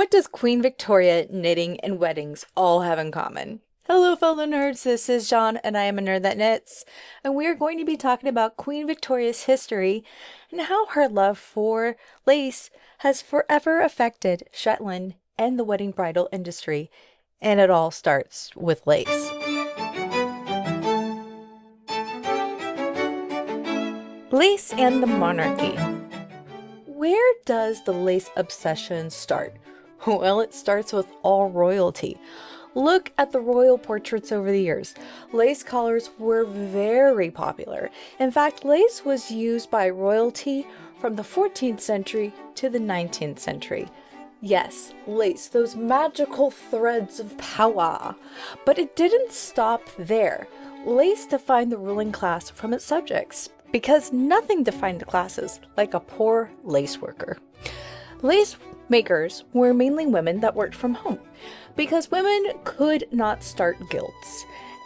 What does Queen Victoria, knitting, and weddings all have in common? Hello, fellow nerds. This is John, and I am a nerd that knits. And we are going to be talking about Queen Victoria's history and how her love for lace has forever affected Shetland and the wedding bridal industry. And it all starts with lace. Lace and the monarchy. Where does the lace obsession start? Well, it starts with all royalty. Look at the royal portraits over the years. Lace collars were very popular. In fact, lace was used by royalty from the 14th century to the 19th century. Yes, lace, those magical threads of power. But it didn't stop there. Lace defined the ruling class from its subjects, because nothing defined the classes like a poor lace worker. Lace makers were mainly women that worked from home, because women could not start guilds.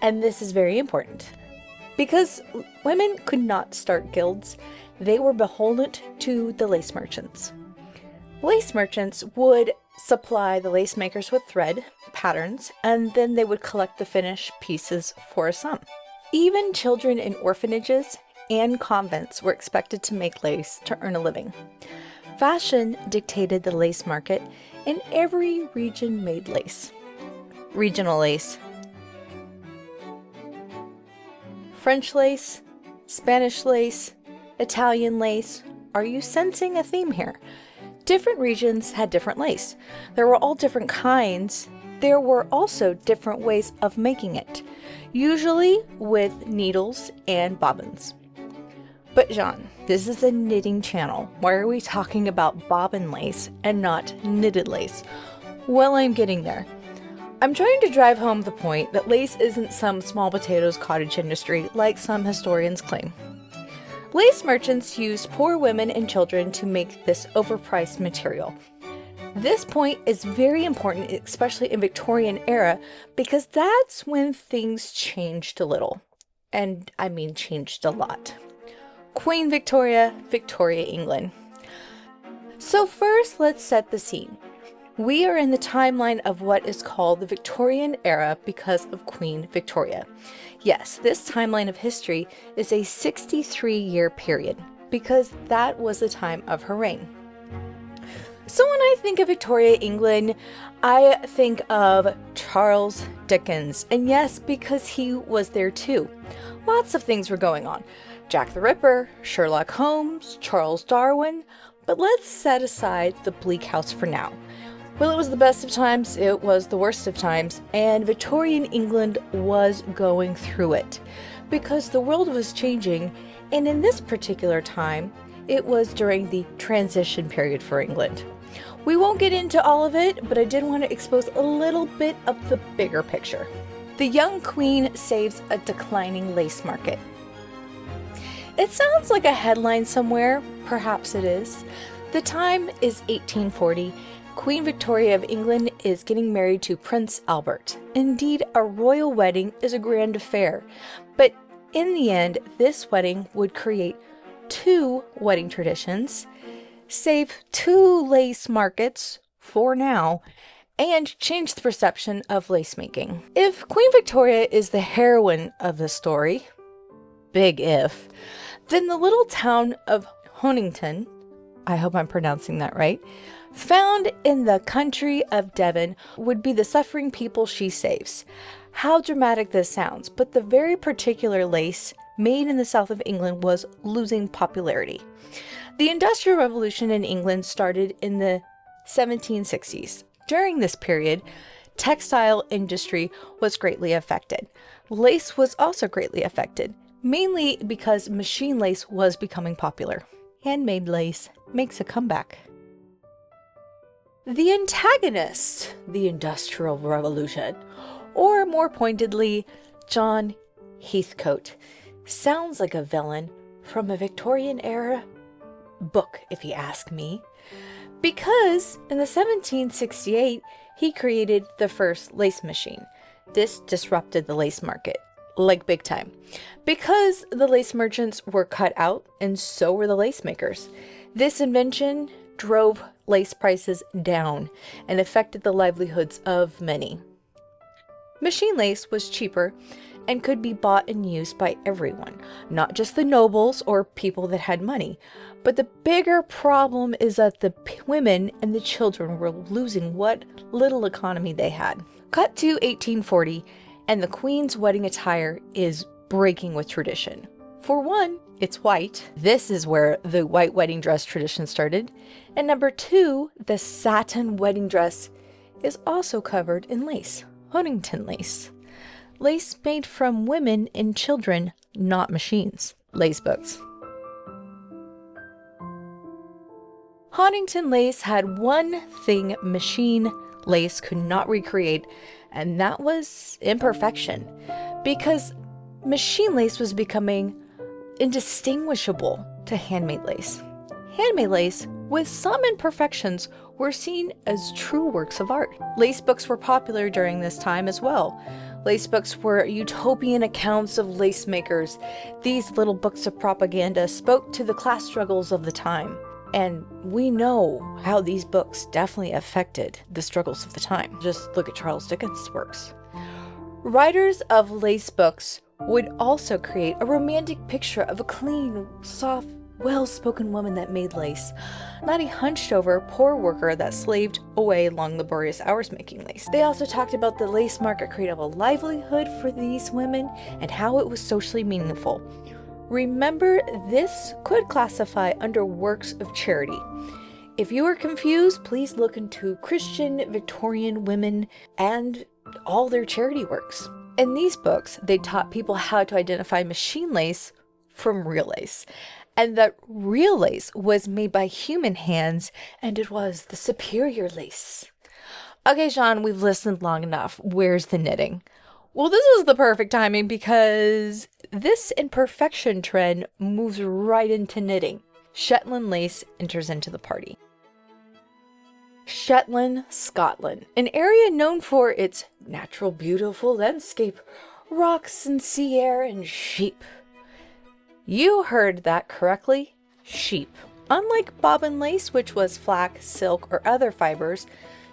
And this is very important. Because women could not start guilds, they were beholden to the lace merchants. Lace merchants would supply the lace makers with thread, patterns, and then they would collect the finished pieces for a sum. Even children in orphanages and convents were expected to make lace to earn a living. Fashion dictated the lace market, and every region made lace. Regional lace. French lace, Spanish lace, Italian lace. Are you sensing a theme here? Different regions had different lace. There were all different kinds. There were also different ways of making it, usually with needles and bobbins. But John, this is a knitting channel. Why are we talking about bobbin lace and not knitted lace? Well, I'm getting there. I'm trying to drive home the point that lace isn't some small potatoes cottage industry like some historians claim. Lace merchants used poor women and children to make this overpriced material. This point is very important, especially in Victorian era, because that's when things changed a little. And I mean changed a lot. Queen Victoria, Victoria, England. So first, let's set the scene. We are in the timeline of what is called the Victorian Era because of Queen Victoria. Yes, this timeline of history is a 63-year period because that was the time of her reign. So when I think of Victoria, England, I think of Charles Dickens. And yes, because he was there too. Lots of things were going on. Jack the Ripper, Sherlock Holmes, Charles Darwin, but let's set aside the bleak house for now. Well, it was the best of times, it was the worst of times, and Victorian England was going through it because the world was changing, and in this particular time, it was during the transition period for England. We won't get into all of it, but I did want to expose a little bit of the bigger picture. The young queen saves a declining lace market. It sounds like a headline somewhere, perhaps it is. The time is 1840. Queen Victoria of England is getting married to Prince Albert. Indeed, a royal wedding is a grand affair. But in the end, this wedding would create two wedding traditions, save two lace markets for now, and change the perception of lace making. If Queen Victoria is the heroine of the story, big if, then the little town of Honington, I hope I'm pronouncing that right, found in the country of Devon, would be the suffering people she saves. How dramatic this sounds, but the very particular lace made in the south of England was losing popularity. The Industrial Revolution in England started in the 1760s. During this period, textile industry was greatly affected. Lace was also greatly affected, mainly because machine lace was becoming popular. Handmade lace makes a comeback. The antagonist, the Industrial Revolution, or more pointedly, John Heathcote, sounds like a villain from a Victorian era book, if you ask me. Because in the 1768, he created the first lace machine. This disrupted the lace market, like big time. Because the lace merchants were cut out, and so were the lace makers. This invention drove lace prices down and affected the livelihoods of many. Machine lace was cheaper and could be bought and used by everyone, not just the nobles or people that had money. But the bigger problem is that the women and the children were losing what little economy they had. Cut to 1840, and the Queen's wedding attire is breaking with tradition. For one, it's white. This is where the white wedding dress tradition started. And number two, the satin wedding dress is also covered in lace, Huntington lace. Lace made from women and children, not machines. Lace books. Huntington lace had one thing machine lace could not recreate, and that was imperfection, because machine lace was becoming indistinguishable to handmade lace. Handmade lace, with some imperfections, were seen as true works of art. Lace books were popular during this time as well. Lace books were utopian accounts of lace makers. These little books of propaganda spoke to the class struggles of the time. And we know how these books definitely affected the struggles of the time. Just look at Charles Dickens' works. Writers of lace books would also create a romantic picture of a clean, soft, well-spoken woman that made lace, not a hunched-over, poor worker that slaved away long laborious hours making lace. They also talked about the lace market created a livelihood for these women and how it was socially meaningful. Remember, this could classify under works of charity. If you are confused, please look into Christian Victorian women and all their charity works. In these books, they taught people how to identify machine lace from real lace, and that real lace was made by human hands, and it was the superior lace. Okay, Sean, we've listened long enough. Where's the knitting? Well, this is the perfect timing because this imperfection trend moves right into knitting. Shetland lace enters into the party. Shetland, Scotland, an area known for its natural, beautiful landscape, rocks and sea air, and sheep. You heard that correctly, sheep. Unlike bobbin lace, which was flax, silk, or other fibers,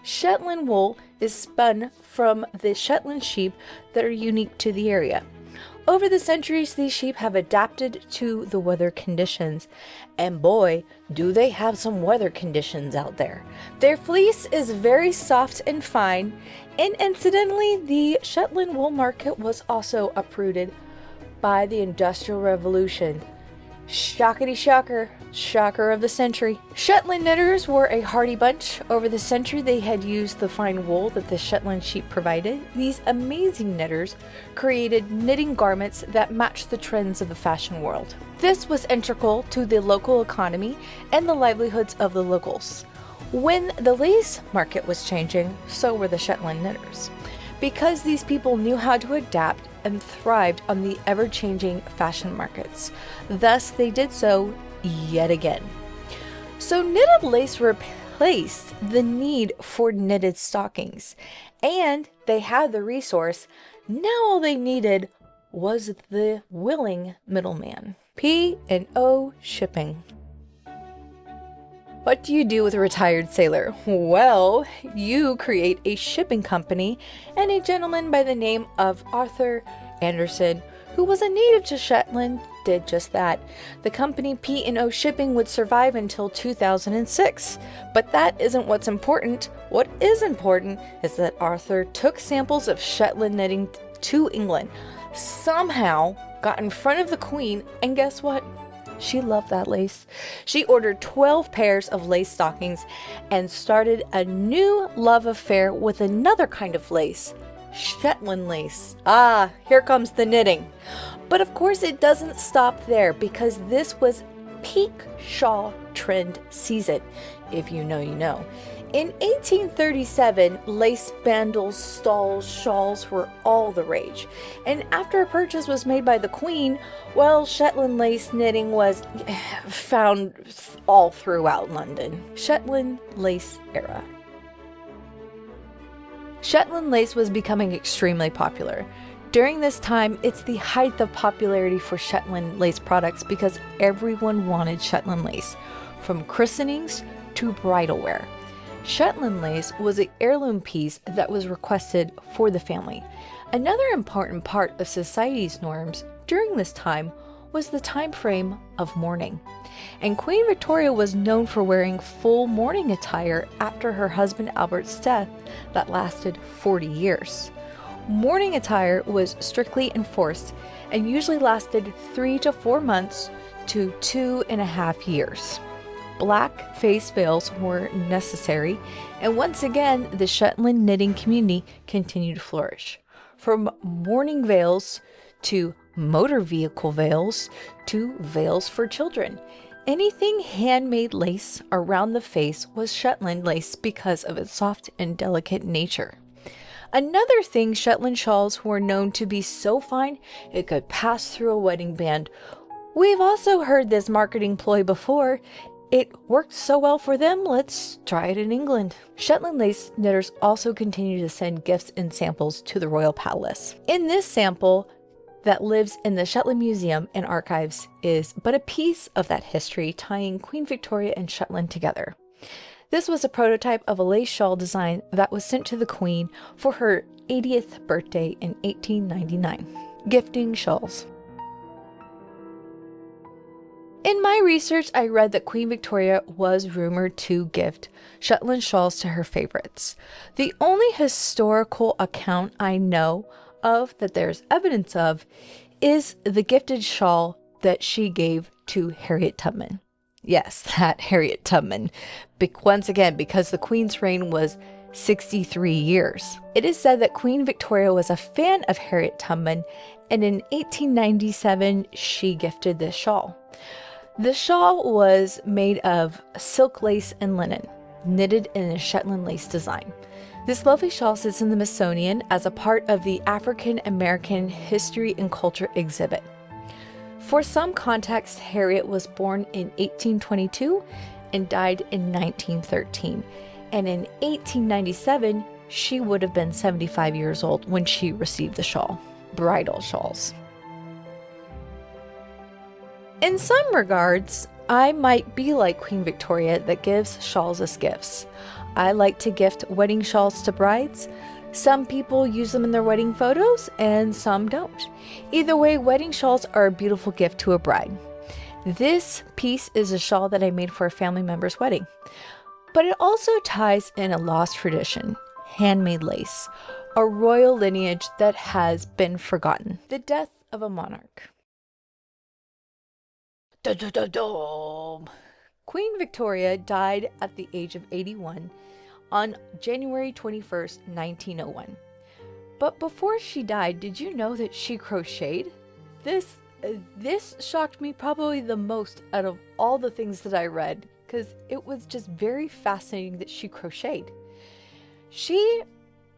Shetland wool is spun from the Shetland sheep that are unique to the area. Over the centuries, these sheep have adapted to the weather conditions, and boy, do they have some weather conditions out there. Their fleece is very soft and fine, and incidentally, the Shetland wool market was also uprooted by the Industrial Revolution. Shockety shocker, shocker of the century. Shetland knitters were a hardy bunch. Over the century, they had used the fine wool that the Shetland sheep provided. These amazing knitters created knitting garments that matched the trends of the fashion world. This was integral to the local economy and the livelihoods of the locals. When the lace market was changing, so were the Shetland knitters, because these people knew how to adapt and thrived on the ever-changing fashion markets. Thus, they did so yet again. So knitted lace replaced the need for knitted stockings, and they had the resource. Now all they needed was the willing middleman. P&O shipping. What do you do with a retired sailor? Well, you create a shipping company, and a gentleman by the name of Arthur Anderson, who was a native to Shetland, did just that. The company P&O Shipping would survive until 2006, but that isn't what's important. What is important is that Arthur took samples of Shetland knitting to England, somehow got in front of the Queen, and guess what? She loved that lace. She ordered 12 pairs of lace stockings and started a new love affair with another kind of lace, Shetland lace. Ah, here comes the knitting. But of course it doesn't stop there, because this was peak shawl trend season. If you know, you know. In 1837, lace bundles, stalls, shawls were all the rage. And after a purchase was made by the Queen, well, Shetland lace knitting was found all throughout London. Shetland Lace Era. Shetland lace was becoming extremely popular. During this time, it's the height of popularity for Shetland lace products because everyone wanted Shetland lace. From christenings to bridal wear. Shetland lace was an heirloom piece that was requested for the family. Another important part of society's norms during this time was the time frame of mourning. And Queen Victoria was known for wearing full mourning attire after her husband Albert's death that lasted 40 years. Mourning attire was strictly enforced and usually lasted 3 to 4 months to 2.5 years. Black face veils were necessary, and once again, the Shetland knitting community continued to flourish. From mourning veils to motor vehicle veils to veils for children. Anything handmade lace around the face was Shetland lace because of its soft and delicate nature. Another thing, Shetland shawls were known to be so fine it could pass through a wedding band. We've also heard this marketing ploy before. It worked so well for them, let's try it in England. Shetland lace knitters also continue to send gifts and samples to the royal palace. In this sample that lives in the Shetland Museum and Archives is but a piece of that history tying Queen Victoria and Shetland together. This was a prototype of a lace shawl design that was sent to the Queen for her 80th birthday in 1899. Gifting shawls. In my research, I read that Queen Victoria was rumored to gift Shetland shawls to her favorites. The only historical account I know of that there's evidence of is the gifted shawl that she gave to Harriet Tubman. Yes, that Harriet Tubman. Once again, because the Queen's reign was 63 years. It is said that Queen Victoria was a fan of Harriet Tubman, and in 1897, she gifted this shawl. The shawl was made of silk lace and linen, knitted in a Shetland lace design. This lovely shawl sits in the Smithsonian as a part of the African American History and Culture exhibit. For some context, Harriet was born in 1822 and died in 1913. And in 1897, she would have been 75 years old when she received the shawl. Bridal shawls. In some regards, I might be like Queen Victoria that gives shawls as gifts. I like to gift wedding shawls to brides. Some people use them in their wedding photos and some don't. Either way, wedding shawls are a beautiful gift to a bride. This piece is a shawl that I made for a family member's wedding. But it also ties in a lost tradition, handmade lace, a royal lineage that has been forgotten. The death of a monarch. Queen Victoria died at the age of 81 on January 21st, 1901. But before she died, did you know that she crocheted? This shocked me probably the most out of all the things that I read, because it was just very fascinating that she crocheted. She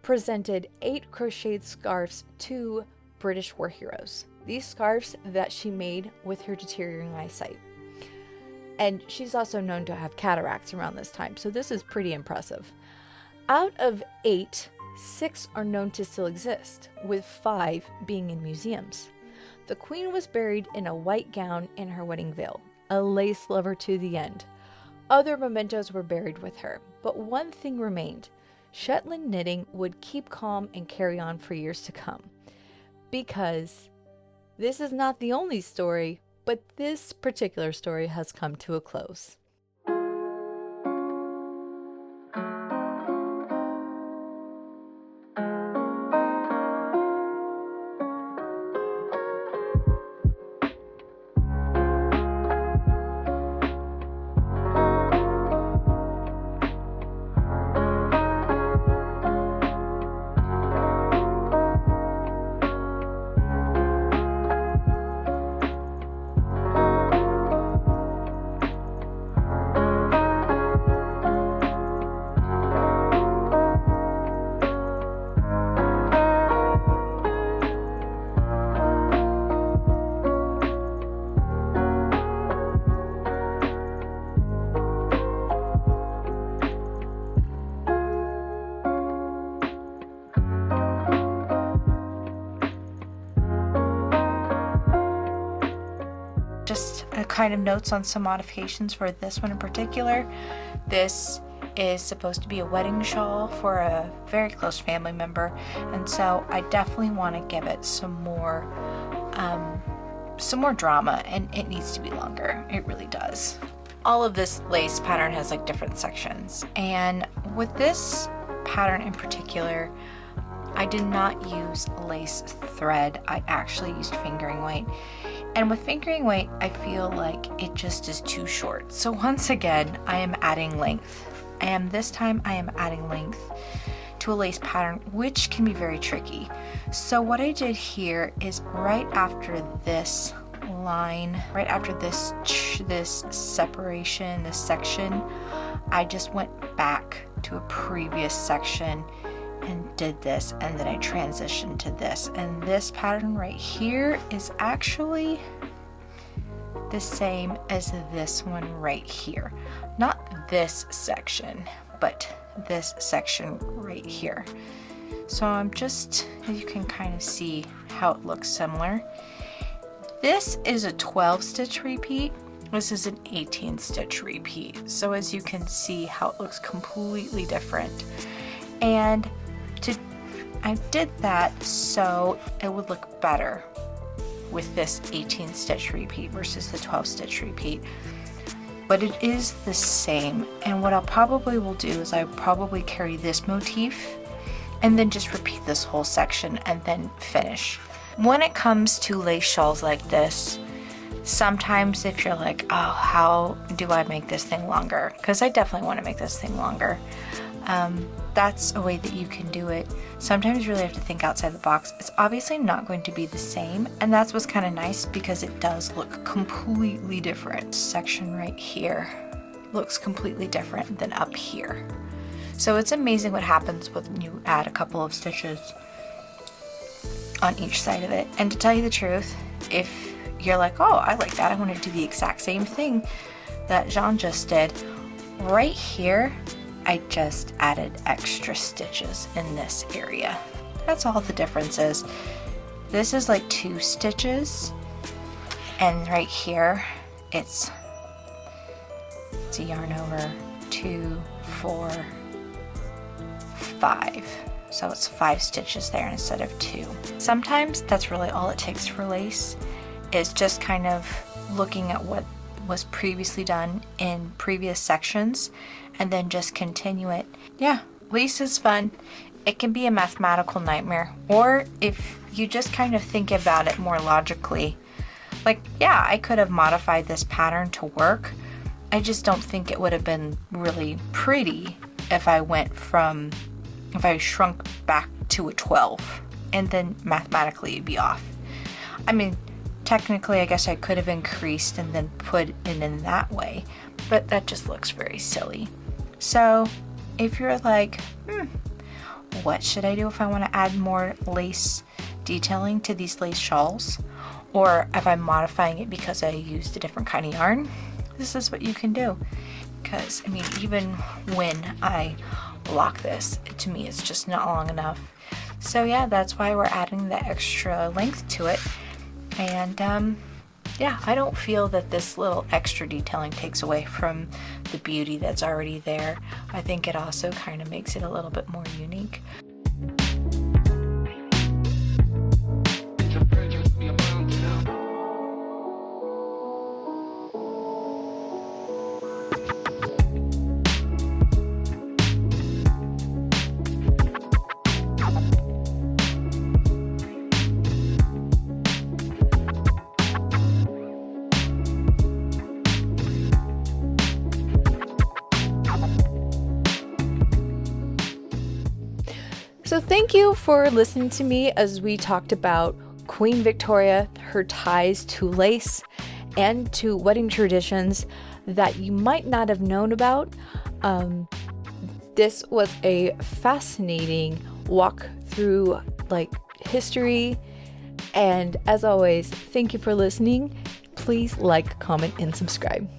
presented 8 crocheted scarves to British war heroes. These scarves that she made with her deteriorating eyesight. And she's also known to have cataracts around this time, so this is pretty impressive. Out of 8, 6 are known to still exist, with 5 being in museums. The Queen was buried in a white gown and her wedding veil, a lace lover to the end. Other mementos were buried with her, but one thing remained. Shetland knitting would keep calm and carry on for years to come. Because this is not the only story, but this particular story has come to a close. just kind of notes on some modifications for this one in particular. This is supposed to be a wedding shawl for a very close family member, and so I definitely want to give it some more drama, and it needs to be longer. It really does. All of this lace pattern has like different sections, and with this pattern in particular, I did not use lace thread. I actually used fingering weight. And with fingering weight, I feel like it just is too short. So once again, I am adding length. And this time I am adding length to a lace pattern, which can be very tricky. So what I did here is right after this line, right after this separation, this section, I just went back to a previous section and did this, and then I transitioned to this. And this pattern right here is actually the same as this one right here. Not this section, but this section right here. So I'm just, you can kind of see how it looks similar. This is a 12 stitch repeat. This is an 18 stitch repeat. So as you can see how it looks completely different. And I did that so it would look better with this 18 stitch repeat versus the 12 stitch repeat. But it is the same, and what I probably will do is I probably carry this motif and then just repeat this whole section and then finish. When it comes to lace shawls like this, sometimes if you're like, oh, how do I make this thing longer? Because I definitely want to make this thing longer. That's a way that you can do it. Sometimes you really have to think outside the box. It's obviously not going to be the same, and that's what's kind of nice because it does look completely different. Section right here looks completely different than up here. So it's amazing what happens when you add a couple of stitches on each side of it. And to tell you the truth, if you're like, oh, I like that, I want to do the exact same thing that Jean just did, right here, I just added extra stitches in this area. That's all the difference is. This is like 2 stitches, and right here it's a yarn over 2, 4, 5. So it's 5 stitches there instead of 2. Sometimes that's really all it takes for lace, is just kind of looking at what was previously done in previous sections and then just continue it. Yeah, lace is fun. It can be a mathematical nightmare, or if you just kind of think about it more logically, like, yeah, I could have modified this pattern to work. I just don't think it would have been really pretty if I shrunk back to a 12 and then mathematically it'd be off. I mean, technically I guess I could have increased and then put it in that way, but that just looks very silly. So if you're like, what should I do if I want to add more lace detailing to these lace shawls? Or if I'm modifying it because I used a different kind of yarn, this is what you can do. Because, I mean, even when I lock this, to me it's just not long enough. So yeah, that's why we're adding the extra length to it. And yeah, I don't feel that this little extra detailing takes away from the beauty that's already there. I think it also kind of makes it a little bit more unique. So thank you for listening to me as we talked about Queen Victoria, her ties to lace and to wedding traditions that you might not have known about. This was a fascinating walk through like history, and as always, thank you for listening. Please like, comment, and subscribe.